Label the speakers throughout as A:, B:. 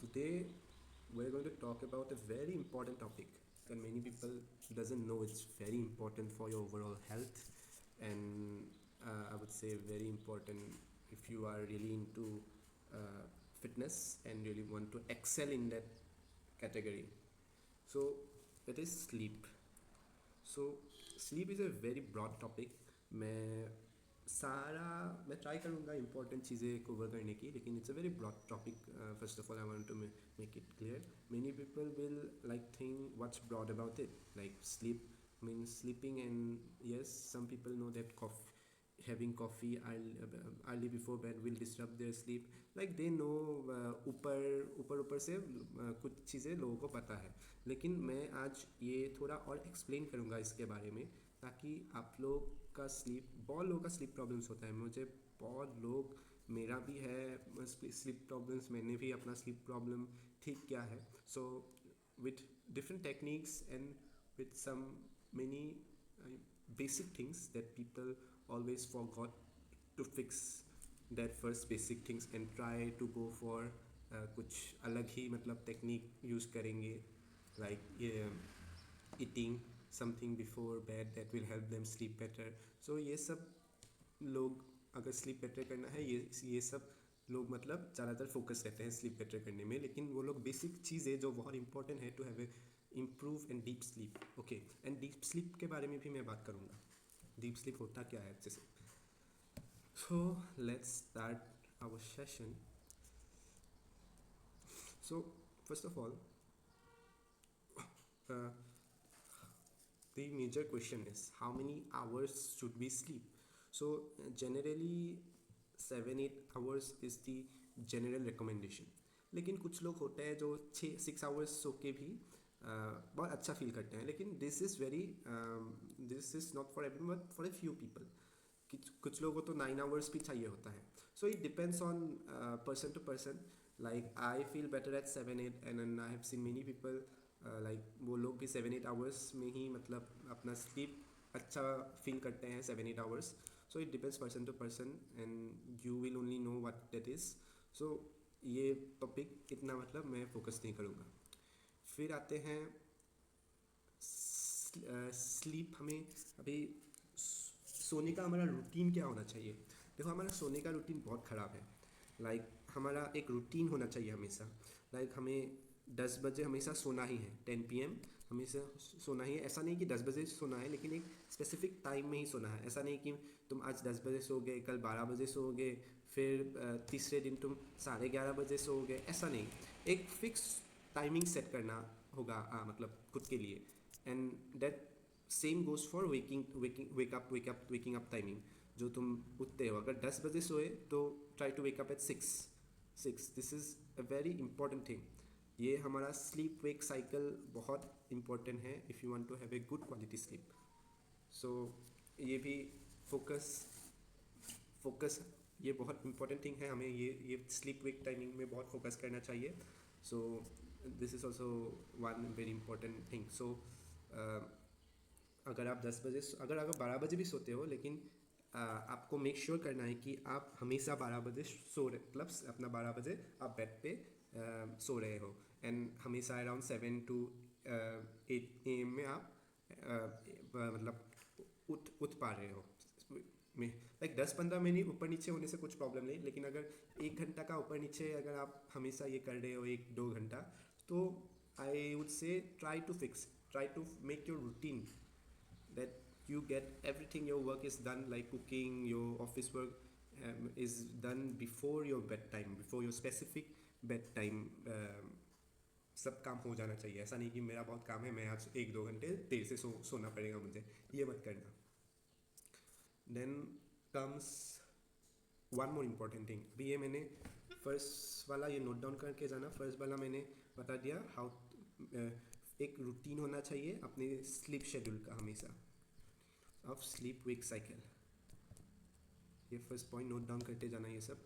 A: Today we're going to talk about a very important topic and many people doesn't know it's very important for your overall health, and I would say very important if you are really into fitness and really want to excel in that category. So it is sleep. So sleep is a very broad topic. मैं try करूँगा important चीज़ें cover करने की, लेकिन it's a very broad topic. First of all I want to make it clear. Many people will like think what's broad about it, like sleep means sleeping, and yes, some people know that having coffee early before bed will disrupt their sleep. Like they know ऊपर ऊपर ऊपर से कुछ चीज़ें लोगों को पता है, लेकिन मैं आज ये थोड़ा और एक्सप्लेन करूँगा इसके बारे में, ताकि आप लोग का स्लीप, बहुत लोगों का स्लीप प्रॉब्लम्स होता है. मुझे बहुत लोग, मेरा भी है स्लीप प्रॉब्लम्स, मैंने भी अपना स्लीप प्रॉब्लम ठीक किया है. So with different techniques and with some many basic things that people always forgot to fix that first basic things and try to go for कुछ अलग ही मतलब टेक्निक यूज़ करेंगे, like eating something before bed that will help them sleep better. So ये सब लोग, अगर sleep better करना है, ये सब लोग मतलब ज़्यादातर फोकस रहते हैं स्लीप बेटर करने में, लेकिन वो लोग बेसिक चीज़ें जो बहुत इंपॉर्टेंट है to have a improve and deep sleep. Okay, and deep sleep के बारे में भी मैं बात करूँगा. डीप स्लीप होता क्या है जैसे. So let's start our session. So first of all, the major question is how many hours should we sleep. So generally 7-8 hours is the general recommendation. लेकिन कुछ लोग होते हैं जो 6 आवर्स सो के भी बहुत अच्छा फील करते हैं, लेकिन this is not for everyone but for a few people. कुछ लोगों को तो 9 आवर्स भी चाहिए होता है. So it depends on person to person. Like I feel better at 7-8 and I have seen many people like वो लोग भी 7-8 आवर्स में ही मतलब अपना स्लीप अच्छा फील करते हैं 7-8 hours. So it depends person to person and you will only know what that is. So ये टॉपिक इतना मतलब मैं फोकस नहीं करूँगा. फिर आते हैं स्लीप. हमें अभी सोने का हमारा रूटीन क्या होना चाहिए. देखो, हमारा सोने का रूटीन बहुत ख़राब है. लाइक हमारा एक रूटीन होना चाहिए हमेशा. लाइक हमें 10 बजे हमेशा सोना ही है. 10 PM हमेशा सोना ही है. ऐसा नहीं कि 10 बजे सोना है, लेकिन एक स्पेसिफिक टाइम में ही सोना है. ऐसा नहीं कि तुम आज 10 बजे सोओगे, कल 12 बजे सोओगे, फिर तीसरे दिन तुम 11:30 बजे सोओगे. ऐसा नहीं, एक फिक्स टाइमिंग सेट करना होगा मतलब खुद के लिए. And that same goes for waking up timing. जो तुम उठते हो, अगर 10 बजे सोए तो try to wake up at 6. This is a very important thing. ये हमारा स्लीप वेक साइकिल बहुत इंपॉर्टेंट है if you want to have a good quality sleep. So ये भी फोकस फोकस ये बहुत इंपॉर्टेंट थिंग है. हमें ये स्लीप वेक टाइमिंग में बहुत फोकस करना चाहिए. So this is also one very important thing. So अगर आप 10 बजे, अगर 12 बजे भी सोते हो, लेकिन आपको मेक श्योर करना है कि आप हमेशा 12 बजे सो रहे, मतलब अपना 12 बजे आप बेड पे सो रहे हो. एंड हमेशा अराउंड 7 to 8 AM में आप मतलब उठ पा रहे हो. में लाइक 10-15 मिनट ऊपर नीचे होने से कुछ प्रॉब्लम नहीं, लेकिन अगर 1 घंटा का ऊपर नीचे अगर आप हमेशा ये कर रहे हो 1-2 घंटा, तो आई वुड से try to make your routine that you get everything, your work is done, like cooking, your office work is done before your bedtime, before your specific bedtime. सब काम हो जाना चाहिए. ऐसा नहीं कि मेरा बहुत काम है, मैं आज 1-2 घंटे देर से सोना पड़ेगा मुझे. ये मत करना. Then comes one more important thing. अभी ये मैंने फर्स्ट वाला ये नोट डाउन करके जाना. फर्स्ट वाला मैंने बता दिया हाउ एक रूटीन होना चाहिए अपने स्लीप शेड्यूल का हमेशा, ऑफ स्लीप वेक साइकिल. ये फर्स्ट पॉइंट नोट डाउन करते जाना ये सब.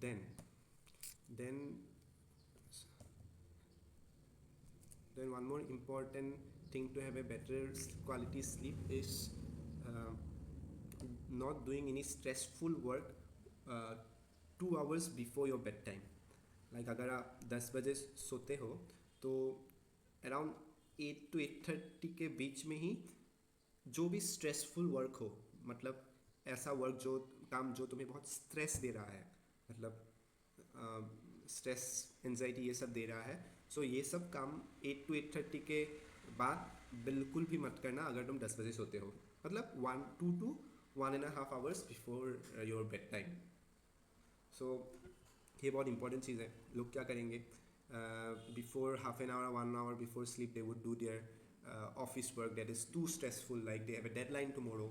A: Then then then one more important thing to have a better quality sleep is not doing any stressful work 2 hours before your bed time. Like अगर आप 10 बजे सोते हो तो अराउंड 8 to 8:30 के बीच में ही जो भी स्ट्रेसफुल वर्क हो, मतलब ऐसा वर्क जो काम जो तुम्हें बहुत स्ट्रेस दे रहा है, मतलब स्ट्रेस एंजाइटी ये सब दे रहा है, सो ये सब काम 8 to 8:30 के बाद बिल्कुल भी मत करना अगर तुम 10 बजे सोते हो. मतलब 1 to 2 to 1.5 hours before your bed time. So ये बहुत इंपॉर्टेंट चीज़ है. लोग क्या करेंगे, before half an hour 1 hour before sleep they would do their office work that is too stressful, like they have a deadline tomorrow.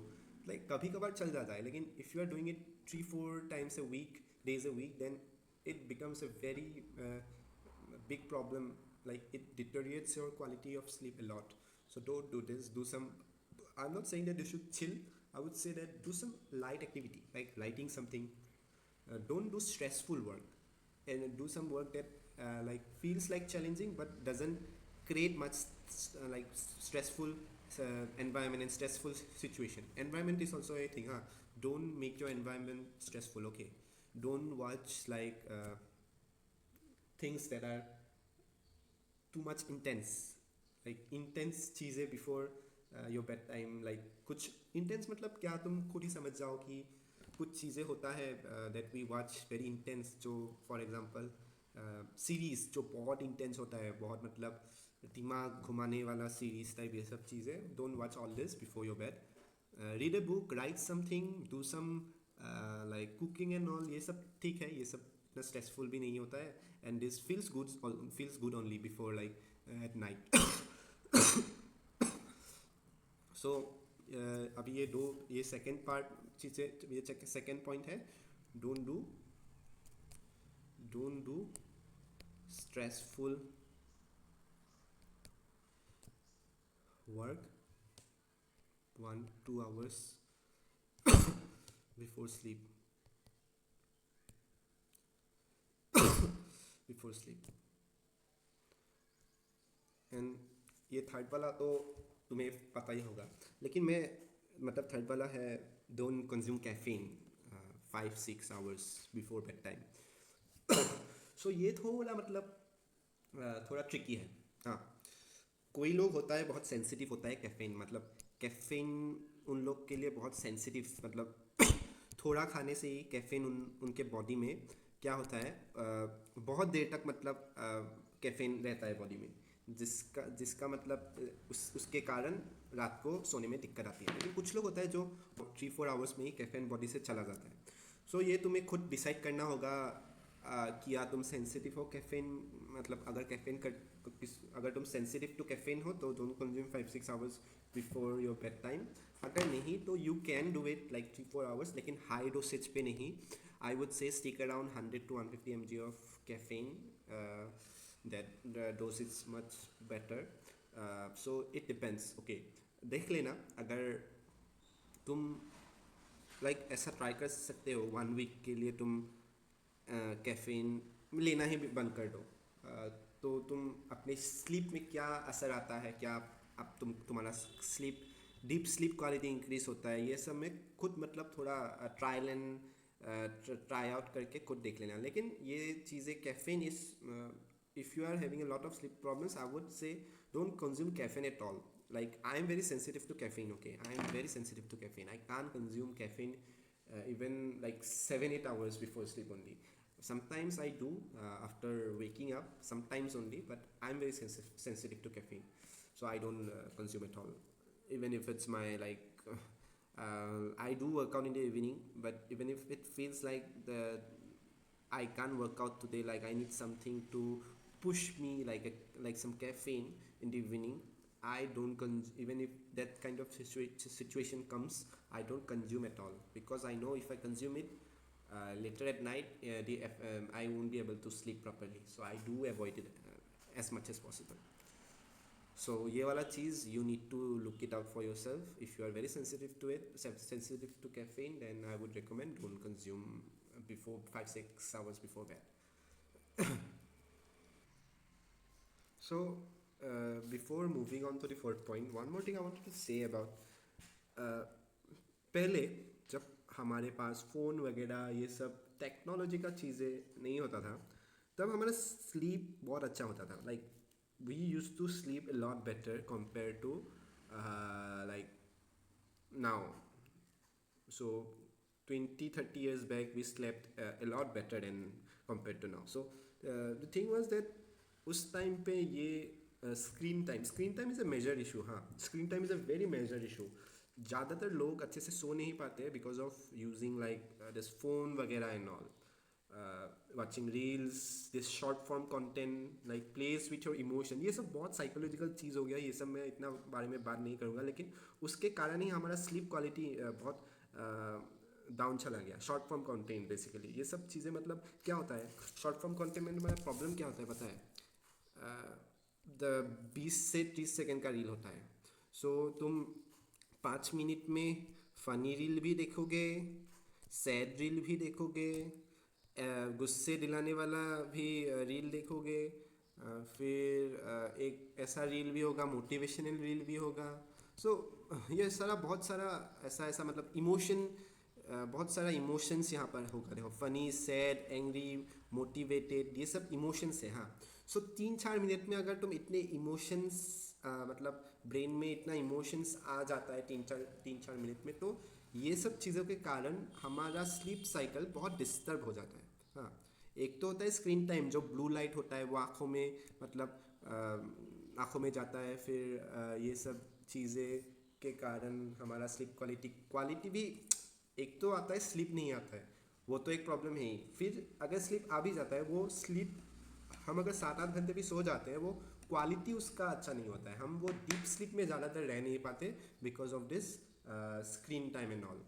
A: Like कभी कभार चल जाता है, लेकिन if you are doing it 3-4 times a week, days a week, then it becomes a very big problem. Like it deteriorates your quality of sleep a lot. So don't do this. Do some, I'm not saying that you should chill, I would say that do some light activity like lighting something. Don't do stressful work, and do some work that like feels like challenging but doesn't create much like stressful environment and stressful situation. Environment is also a thing, huh? Don't make your environment stressful, okay? Don't watch like things that are too much intense, like intense चीज़ें before your bed time. Like कुछ intense मतलब क्या, तुम खुद ही समझ जाओ कि कुछ चीज़ें होता है that we watch very intense, जो for example सीरीज़ जो बहुत इंटेंस होता है, बहुत मतलब दिमाग घुमाने वाला सीरीज टाइप, ये सब चीज़ें. Don't watch all this before your bed. Read a book, write something, do some like cooking and all. ये सब ठीक है, ये सब इतना स्ट्रेसफुल भी नहीं होता है, and this feels good only before like at night. So अभी ये सेकेंड पार्ट चीज़ें, ये सेकेंड पॉइंट है. Don't do stressful work 1-2 hours before sleep. Before sleep. And ये थर्ड वाला तो तुम्हें पता ही होगा, लेकिन मैं मतलब थर्ड वाला है don't consume caffeine 5-6 hours before bed time. So ये थोड़ा मतलब थोड़ा ट्रिकी है. हाँ, कोई लोग होता है बहुत सेंसिटिव होता है कैफीन, मतलब कैफीन उन लोग के लिए बहुत सेंसिटिव, मतलब थोड़ा खाने से ही कैफीन उनके बॉडी में क्या होता है, बहुत देर तक मतलब कैफीन रहता है बॉडी में, जिसका मतलब उसके कारण रात को सोने में दिक्कत आती है. लेकिन कुछ लोग होता है जो 3-4 hours में ही कैफीन बॉडी से चला जाता है. सो ये तुम्हें खुद डिसाइड करना होगा कि या तुम सेंसिटिव हो कैफीन, मतलब अगर तुम सेंसिटिव टू कैफीन हो तो don't consume 5-6 hours before your bed time. अगर नहीं तो you can do it like 3-4 hours, लेकिन हाई डोसेज पे नहीं. आई वुड से stick around 100 to 150 mg of caffeine. That does is much better. So it depends. Okay, देख लेना, अगर तुम लाइक ऐसा ट्राई कर सकते हो 1 week के लिए तुम कैफीन लेना ही बंद कर दो, तो तुम अपने स्लीप में क्या असर आता है, क्या अब तुम्हारा sleep deep sleep quality increase होता है, ये सब में खुद मतलब थोड़ा ट्रायल एंड ट्राई आउट करके खुद देख लेना. लेकिन ये चीज़ें caffeine is, if you are having a lot of sleep problems, I would say don't consume caffeine at all. Like I am very sensitive to caffeine, okay? I am very sensitive to caffeine. I can't consume caffeine even like 7-8 hours before sleep only. Sometimes I do after waking up, sometimes only, but I'm very sensitive to caffeine, so I don't consume at all. Even if it's my like I do work out in the evening, but even if it feels like I can't work out today, like I need something to push me, like some caffeine in the evening, I don't even if that kind of situation comes, I don't consume at all, because I know if I consume it later at night, I won't be able to sleep properly. So I do avoid it as much as possible. So ये वाला चीज़ you need to look it out for yourself. If you are very sensitive to it, sensitive to caffeine, then I would recommend don't consume before 5-6 hours before bed. So before moving on to the fourth point, one more thing I wanted to say about पहले जब हमारे पास phone वगैरह ये सब technology का चीज़ें नहीं होता था, तब हमारा स्लीप बहुत अच्छा होता था. Like we use to sleep a lot better compared to like now. So 20-30 years back we slept a lot better than compared to now. So the thing was that उस टाइम पे ये screen time is a major issue. हाँ, screen time is a very major issue. ज़्यादातर लोग अच्छे से सो नहीं पाते because of using like this phone वगैरह and all, watching reels, this short form content like plays with your emotion. ये सब बहुत साइकोलॉजिकल चीज़ हो गया, ये सब मैं इतना बारे में बात नहीं करूँगा, लेकिन उसके कारण ही हमारा स्लीप क्वालिटी बहुत डाउन चला गया. शॉर्ट फॉर्म कंटेंट बेसिकली ये सब चीज़ें, मतलब क्या होता है शॉर्ट फॉर्म कंटेंट में मेरा प्रॉब्लम क्या होता है पता है? द 20 से 30 सेकेंड का रील होता है. सो तुम 5 मिनट में फ़नी रील भी देखोगे, सैड रील भी देखोगे, गुस्से दिलाने वाला भी रील देखोगे, फिर एक ऐसा रील भी होगा, मोटिवेशनल रील भी होगा. सो ये सारा बहुत सारा ऐसा ऐसा मतलब इमोशन, बहुत सारा इमोशंस यहाँ पर होगा. देखो फ़नी, सैड, एंग्री, मोटिवेटेड, ये सब इमोशंस है. हाँ, सो 3-4 मिनट में अगर तुम इतने इमोशंस मतलब ब्रेन में इतना इमोशंस आ जाता है 3-4 मिनट में, तो ये सब चीज़ों के कारण हमारा स्लीप साइकिल बहुत डिस्टर्ब हो जाता है. हाँ, एक तो होता है स्क्रीन टाइम, जो ब्लू लाइट होता है वो आँखों में मतलब आँखों में जाता है. फिर ये सब चीज़ें के कारण हमारा स्लीप क्वालिटी भी, एक तो आता है स्लीप नहीं आता है, वो तो एक प्रॉब्लम है ही. फिर अगर स्लीप आ भी जाता है, वो स्लीप हम अगर 7-8 घंटे भी सो जाते हैं, वो क्वालिटी उसका अच्छा नहीं होता है. हम वो डीप स्लीप में ज़्यादातर रह नहीं पाते because of this screen time and all.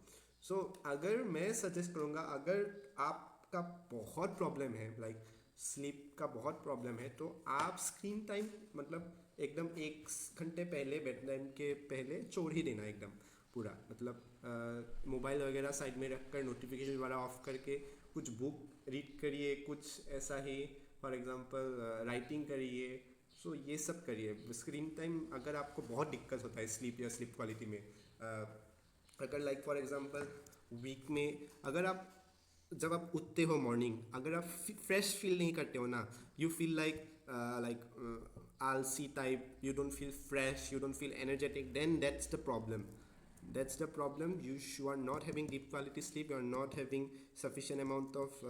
A: So अगर मैं सजेस्ट करूँगा, अगर आपका बहुत प्रॉब्लम है लाइक स्लीप का बहुत प्रॉब्लम है, तो आप स्क्रीन टाइम मतलब एकदम 1 घंटे पहले, बेड टाइम के पहले छोड़ ही देना एकदम पूरा. मतलब मोबाइल वगैरह साइड में रख कर, नोटिफिकेशन वगैरह ऑफ करके कुछ बुक रीड करिए, कुछ ऐसा ही फॉर एग्जांपल राइटिंग करिए. सो ये सब करिए. स्क्रीन टाइम अगर आपको बहुत दिक्कत होता है स्लीप या स्लीप क्वालिटी में, अगर लाइक फॉर एग्जांपल वीक में अगर आप जब आप उठते हो मॉर्निंग, अगर आप फ्रेश फील नहीं करते हो ना, यू फील लाइक आलसी type, you don't feel fresh, you don't feel energetic, then that's the problem. You are not having deep quality sleep, you are not having sufficient amount of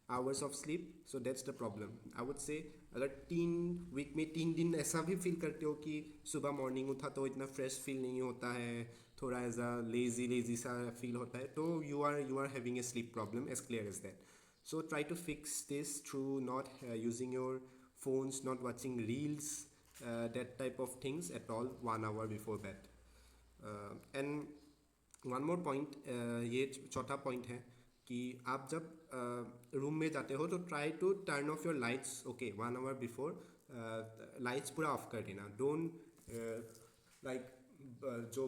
A: hours of sleep, so that's the problem. I would say अगर 3 week में 3 दिन ऐसा भी feel करते हो कि सुबह morning उठा तो इतना फ्रेश फील नहीं होता है, थोड़ा ऐसा लेजी सा फील होता है, तो you are having a sleep problem, as clear as that. So try to fix this through not using your phones, not watching reels, that type of things at all 1 hour before bed. And one more point, ये चौथा point है कि आप जब room में जाते हो तो try to turn off your lights. Okay, 1 hour before lights पूरा ऑफ कर देना. डोंट लाइक जो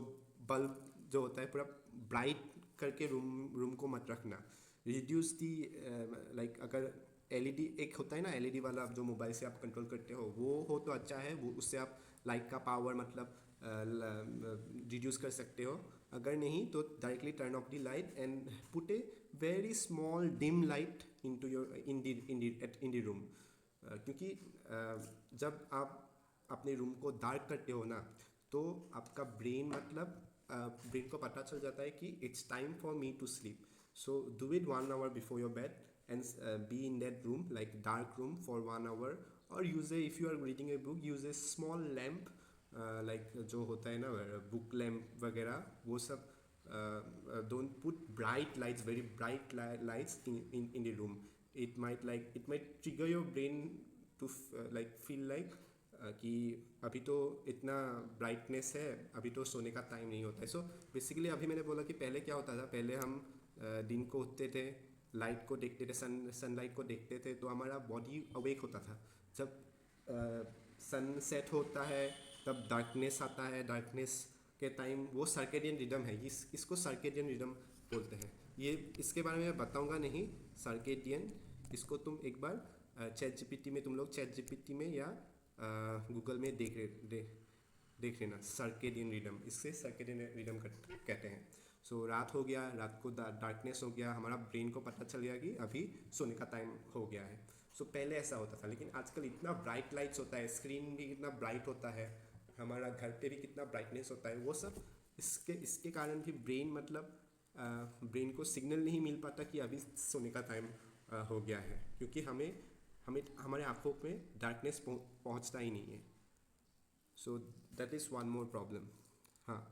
A: बल्ब जो होता है पूरा ब्राइट करके रूम को मत रखना. रिड्यूस दी लाइक अगर एलईडी एक होता है ना, एलईडी वाला जो मोबाइल से आप कंट्रोल करते हो, वो हो तो अच्छा है, वो उससे आप लाइट का पावर मतलब रिड्यूस कर सकते हो. अगर नहीं तो directly turn off the light and put a very small dim light into your in the room. क्योंकि जब आप अपने रूम को डार्क करते हो ना, तो आपका ब्रेन मतलब ब्रेन को पता चल जाता है कि it's time for me to sleep. So do it 1 hour before your bed and be in that room, like dark room, for 1 hour. Or if you are reading a book, use a small lamp, like जो होता है ना book lamp वगैरह, वो सब. Don't put bright lights, very bright lights in the room. It might trigger your brain to like feel like कि अभी तो इतना ब्राइटनेस है, अभी तो सोने का टाइम नहीं होता है. सो बेसिकली अभी मैंने बोला कि पहले क्या होता था, पहले हम दिन को उठते थे, लाइट को देखते थे, सनलाइट को देखते थे, तो हमारा बॉडी अवेक होता था. जब सन सेट होता है तब डार्कनेस आता है. डार्कनेस के टाइम वो सर्केडियन रिदम है, इसको सर्केडियन रिदम बोलते हैं. ये इसके बारे में मैं बताऊंगा नहीं, सर्केडियन. इसको तुम एक बार चैट जीपीटी में, तुम लोग चैट जीपीटी में या गूगल में देख लेना, सर्केडियन रिदम. इससे सर्केडियन रिदम कहते हैं. सो रात हो गया, रात को डार्कनेस हो गया, हमारा ब्रेन को पता चल गया कि अभी सोने का टाइम हो गया है। सो पहले ऐसा होता था, लेकिन आजकल इतना ब्राइट लाइट्स होता है, स्क्रीन भी कितना ब्राइट होता है, हमारा घर पे भी कितना ब्राइटनेस होता है, वो सब इसके इसके कारण भी ब्रेन मतलब ब्रेन को सिग्नल नहीं मिल पाता कि अभी सोने का टाइम हो गया है, क्योंकि हमें हमें हमारे आँखों में डार्कनेस पहुंचता ही नहीं है। So that is one more problem. हाँ।